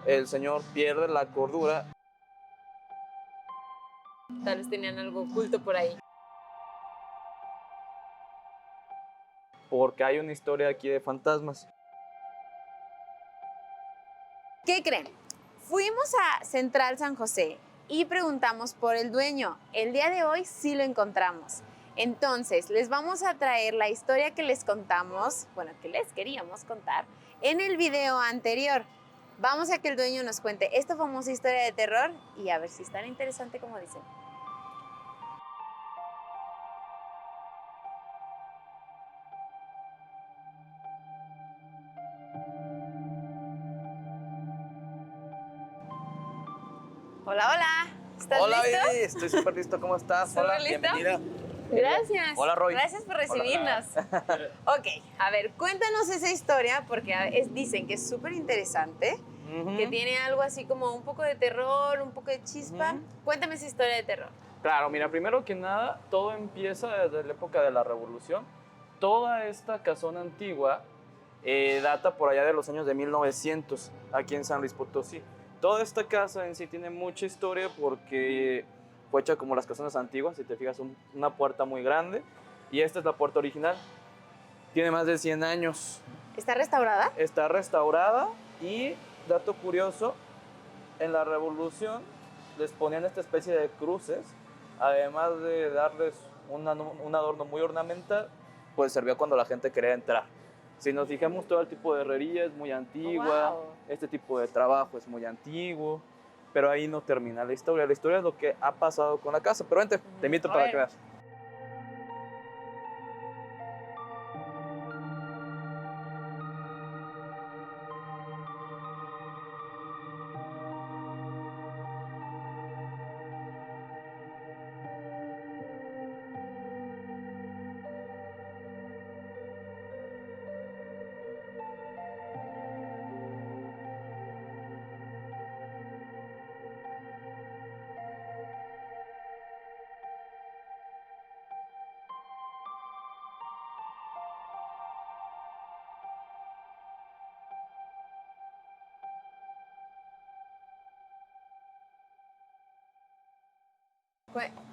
el señor pierde la cordura. Tal vez tenían algo oculto por ahí. Porque hay una historia aquí de fantasmas. ¿Qué creen? Fuimos a Central San José y preguntamos por el dueño. El día de hoy sí lo encontramos. Entonces, les vamos a traer la historia que les contamos, bueno, que les queríamos contar, en el video anterior. Vamos a que el dueño nos cuente esta famosa historia de terror y a ver si es tan interesante como dicen. Hola, hola. ¿Estás Hola, listo? Vivi, estoy súper listo. ¿Cómo estás? ¿Súper Hola, listo? bienvenida. Gracias. Hola, Roy. Gracias por recibirnos. Ok, a ver, cuéntanos esa historia porque dicen que es súper interesante, que tiene algo así como un poco de terror, un poco de chispa. Cuéntame esa historia de terror. Claro, mira, primero que nada, todo empieza desde la época de la Revolución. Toda esta casona antigua data por allá de los años de 1900, aquí en San Luis Potosí. Toda esta casa en sí tiene mucha historia porque fue hecha como las casonas antiguas, si te fijas, una puerta muy grande. Y esta es la puerta original. Tiene más de 100 años. ¿Está restaurada? Está restaurada y, dato curioso, en la Revolución les ponían esta especie de cruces, además de darles un adorno muy ornamental, pues servía cuando la gente quería entrar. Si nos fijamos, todo el tipo de herrería es muy antigua, Wow. este tipo de trabajo es muy antiguo, pero ahí no termina la historia. La historia es lo que ha pasado con la casa. Pero vente, te invito para que veas.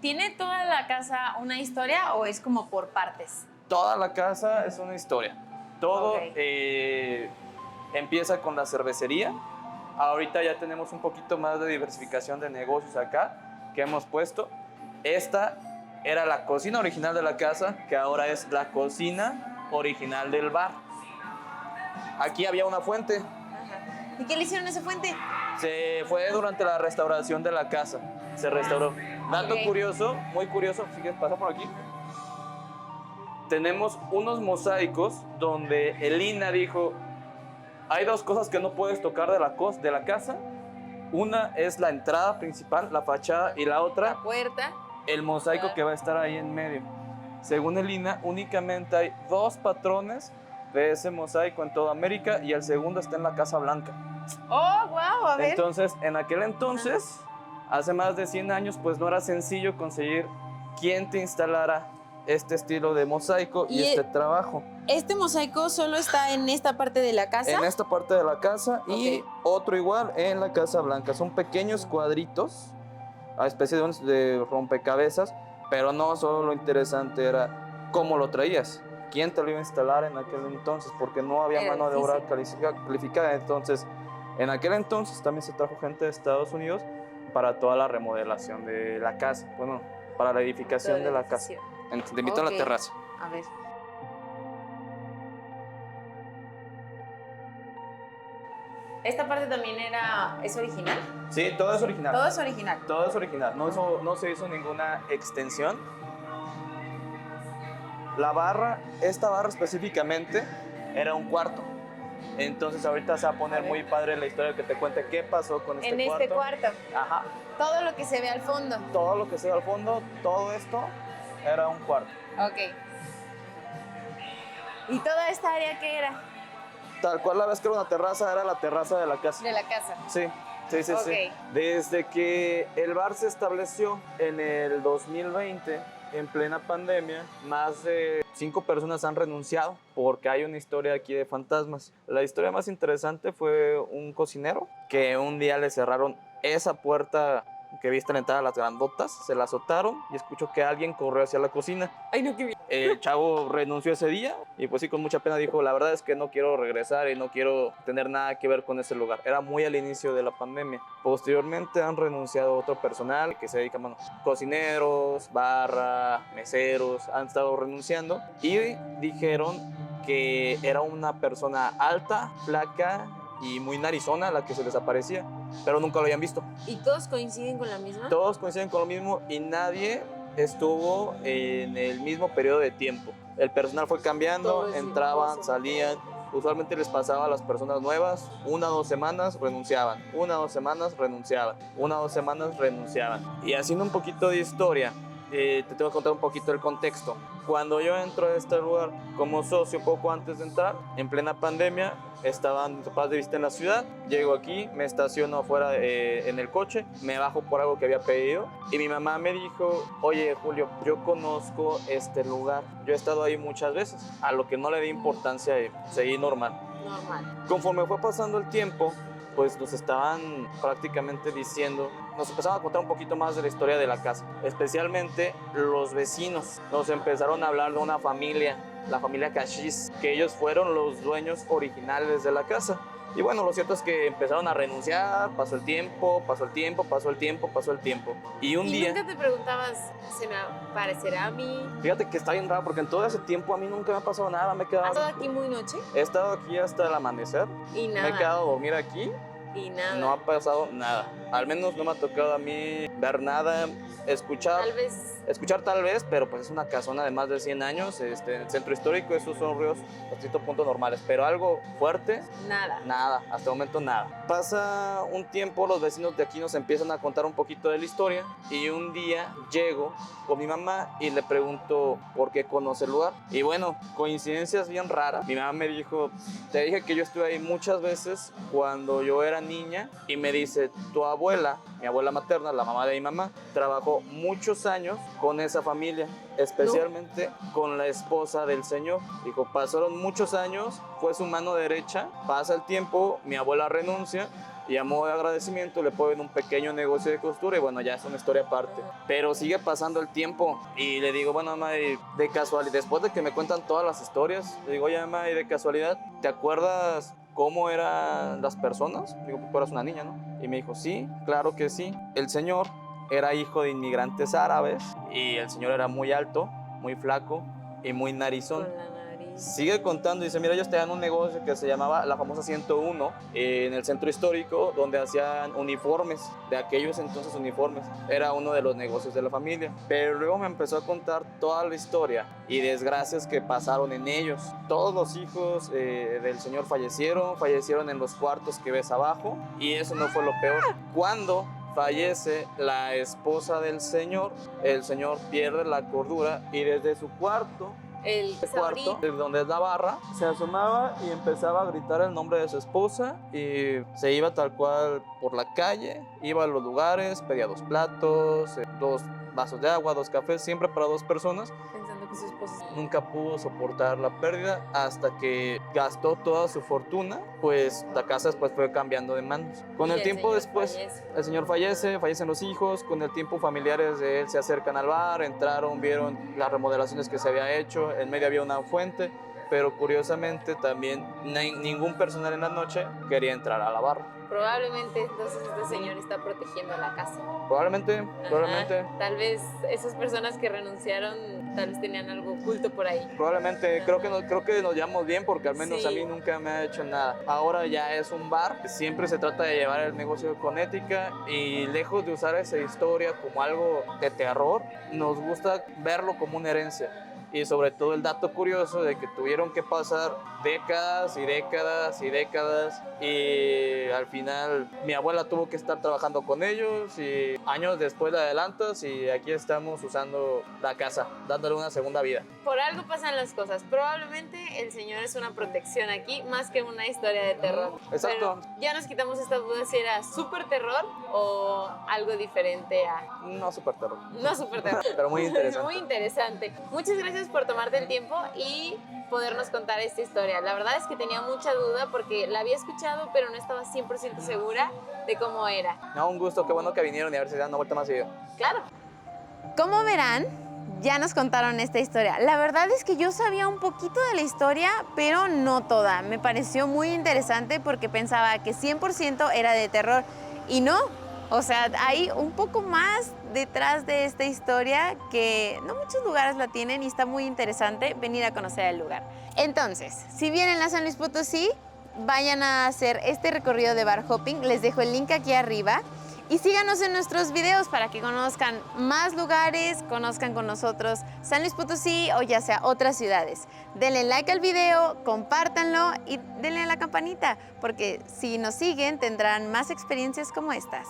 ¿Tiene toda la casa una historia o es como por partes? Toda la casa es una historia. Todo Ok. empieza con la cervecería. Ahorita ya tenemos un poquito más de diversificación de negocios acá que hemos puesto. Esta era la cocina original de la casa, que ahora es la cocina original del bar. Aquí había una fuente. Ajá. ¿Y qué le hicieron a esa fuente? Se fue durante la restauración de la casa. Se restauró. Dato Ok. curioso, muy curioso, si quieres pasar por aquí. Tenemos unos mosaicos donde el INAH dijo: hay dos cosas que no puedes tocar de la casa. Una es la entrada principal, la fachada, y la otra, La puerta. el mosaico que va a estar ahí en medio. Según el INAH, únicamente hay 2 patrones de ese mosaico en toda América y el segundo está en la Casa Blanca. Oh, wow, a ver. Entonces, en aquel entonces, hace más de 100 años, pues no era sencillo conseguir quien te instalara este estilo de mosaico y este trabajo. ¿Este mosaico solo está en esta parte de la casa? En esta parte de la casa y Ok. otro igual en la Casa Blanca. Son pequeños cuadritos, a especie de rompecabezas, pero no solo lo interesante era cómo lo traías, quién te lo iba a instalar en aquel entonces, porque no había Era mano de obra difícil. calificada. Entonces, en aquel entonces también se trajo gente de Estados Unidos para toda la remodelación de la casa, bueno, para la edificación de la casa. Te invito a la terraza. A ver. ¿Esta parte también es original? Sí, todo es original. Todo es original. Todo es original, no se hizo ninguna extensión. La barra, esta barra específicamente, era un cuarto. Entonces ahorita se va a poner muy padre la historia que te cuente qué pasó con este cuarto. En este cuarto. Ajá. Todo lo que se ve al fondo. Todo lo que se ve al fondo, todo esto era un cuarto. Ok. ¿Y toda esta área qué era? Tal cual la vez que era una terraza, era la terraza de la casa. De la casa. Sí, sí, sí, Ok. sí. Desde que el bar se estableció en el 2020, en plena pandemia, más de 5 personas han renunciado porque hay una historia aquí de fantasmas. La historia más interesante fue un cocinero que un día le cerraron esa puerta que viste en la entrada, las grandotas, se la azotaron y escuchó que alguien corrió hacia la cocina. Ay, no, qué bien. El chavo renunció ese día y pues sí, con mucha pena dijo, la verdad es que no quiero regresar y no quiero tener nada que ver con ese lugar. Era muy al inicio de la pandemia. Posteriormente han renunciado otro personal que se dedica, bueno, cocineros, barra, meseros, han estado renunciando y dijeron que era una persona alta, flaca y muy narizona la que se les aparecía, pero nunca lo habían visto. ¿Y todos coinciden con la misma? Todos coinciden con lo mismo y nadie estuvo en el mismo periodo de tiempo. El personal fue cambiando, entraban, salían. Usualmente les pasaba a las personas nuevas, 1 o 2 semanas renunciaban, 1 o 2 semanas renunciaban, 1 o 2 semanas renunciaban. Y haciendo un poquito de historia, te tengo que contar un poquito el contexto. Cuando yo entro a este lugar como socio, poco antes de entrar, en plena pandemia, estaban mis papás de visita en la ciudad, llego aquí, me estaciono afuera en el coche, me bajo por algo que había pedido y mi mamá me dijo, oye Julio, yo conozco este lugar, yo he estado ahí muchas veces, a lo que no le di importancia y seguí normal. Conforme fue pasando el tiempo, pues nos estaban prácticamente diciendo, nos empezaron a contar un poquito más de la historia de la casa, especialmente los vecinos. Nos empezaron a hablar de una familia, la familia Cashish, que ellos fueron los dueños originales de la casa. Y bueno, lo cierto es que empezaron a renunciar, pasó el tiempo, pasó el tiempo, pasó el tiempo, pasó el tiempo. Y un día... ¿Nunca te preguntabas, se me parecerá a mí? Fíjate que está bien raro, porque en todo ese tiempo a mí nunca me ha pasado nada, me he quedado... ¿Has estado aquí muy noche? He estado aquí hasta el amanecer. Y nada. Me he quedado a dormir aquí. Y nada. No ha pasado nada. Al menos no me ha tocado a mí ver nada, escuchar. Escuchar tal vez, pero pues es una casona de más de 100 años. En el centro histórico esos son ruidos hasta cierto punto normales. Pero algo fuerte, nada. Hasta el momento nada. Pasa un tiempo, los vecinos de aquí nos empiezan a contar un poquito de la historia. Y un día llego con mi mamá y le pregunto por qué conoce el lugar. Y bueno, coincidencias bien raras. Mi mamá me dijo, te dije que yo estuve ahí muchas veces cuando yo era niña. Y me dice, tu abuela, mi abuela materna, la mamá de mi mamá, trabajó muchos años con esa familia, especialmente con la esposa del señor. Dijo, pasaron muchos años, fue su mano derecha, pasa el tiempo, mi abuela renuncia y a modo de agradecimiento le ponen un pequeño negocio de costura y bueno, ya es una historia aparte. Pero sigue pasando el tiempo y le digo, bueno, mamá, de casualidad, después de que me cuentan todas las historias, le digo, oye, mamá, y de casualidad, ¿te acuerdas cómo eran las personas? Digo, pues tú eras una niña, ¿no? Y me dijo, sí, claro que sí. El señor era hijo de inmigrantes árabes y el señor era muy alto, muy flaco y muy narizón. Con la nariz. Sigue contando, dice, mira, ellos tenían un negocio que se llamaba la famosa 101 en el centro histórico, donde hacían uniformes, de aquellos entonces uniformes. Era uno de los negocios de la familia. Pero luego me empezó a contar toda la historia y desgracias que pasaron en ellos. Todos los hijos del señor fallecieron en los cuartos que ves abajo y eso no fue lo peor. Cuando fallece la esposa del señor, el señor pierde la cordura y desde su cuarto, donde es la barra, se asomaba y empezaba a gritar el nombre de su esposa y se iba tal cual por la calle, iba a los lugares, pedía 2 platos, 2 vasos de agua, 2 cafés, siempre para 2 personas. Pensando que su esposa... Nunca pudo soportar la pérdida hasta que gastó toda su fortuna, pues la casa después fue cambiando de manos. Con el tiempo después, el señor fallecen los hijos, con el tiempo familiares de él se acercan al bar, entraron, vieron las remodelaciones que se había hecho, en medio había una fuente, pero curiosamente también ningún personal en la noche quería entrar a la barra. Probablemente entonces este señor está protegiendo la casa. Probablemente. Tal vez esas personas que renunciaron, tal vez tenían algo oculto por ahí. Probablemente, creo que nos llevamos bien porque al menos a mí nunca me ha hecho nada. Ahora ya es un bar, siempre se trata de llevar el negocio con ética y lejos de usar esa historia como algo de terror, nos gusta verlo como una herencia. Y sobre todo el dato curioso de que tuvieron que pasar décadas y décadas y décadas y al final mi abuela tuvo que estar trabajando con ellos y años después la adelantas y aquí estamos usando la casa, dándole una segunda vida. Por algo pasan las cosas. Probablemente el señor es una protección aquí más que una historia de terror. Exacto. Pero ya nos quitamos esta duda si era súper terror o algo diferente a... No súper terror. No súper terror. Pero muy interesante. Muy interesante. Muchas gracias gracias por tomarte el tiempo y podernos contar esta historia. La verdad es que tenía mucha duda porque la había escuchado, pero no estaba 100% segura de cómo era. No, un gusto, qué bueno que vinieron y a ver si dan una vuelta más seguido. Claro. Como verán, ya nos contaron esta historia. La verdad es que yo sabía un poquito de la historia, pero no toda. Me pareció muy interesante porque pensaba que 100% era de terror y no. O sea, hay un poco más detrás de esta historia que no muchos lugares la tienen y está muy interesante venir a conocer el lugar. Entonces, si vienen a San Luis Potosí, vayan a hacer este recorrido de bar hopping. Les dejo el link aquí arriba. Y síganos en nuestros videos para que conozcan más lugares, conozcan con nosotros San Luis Potosí o ya sea otras ciudades. Denle like al video, compártanlo y denle a la campanita, porque si nos siguen tendrán más experiencias como estas.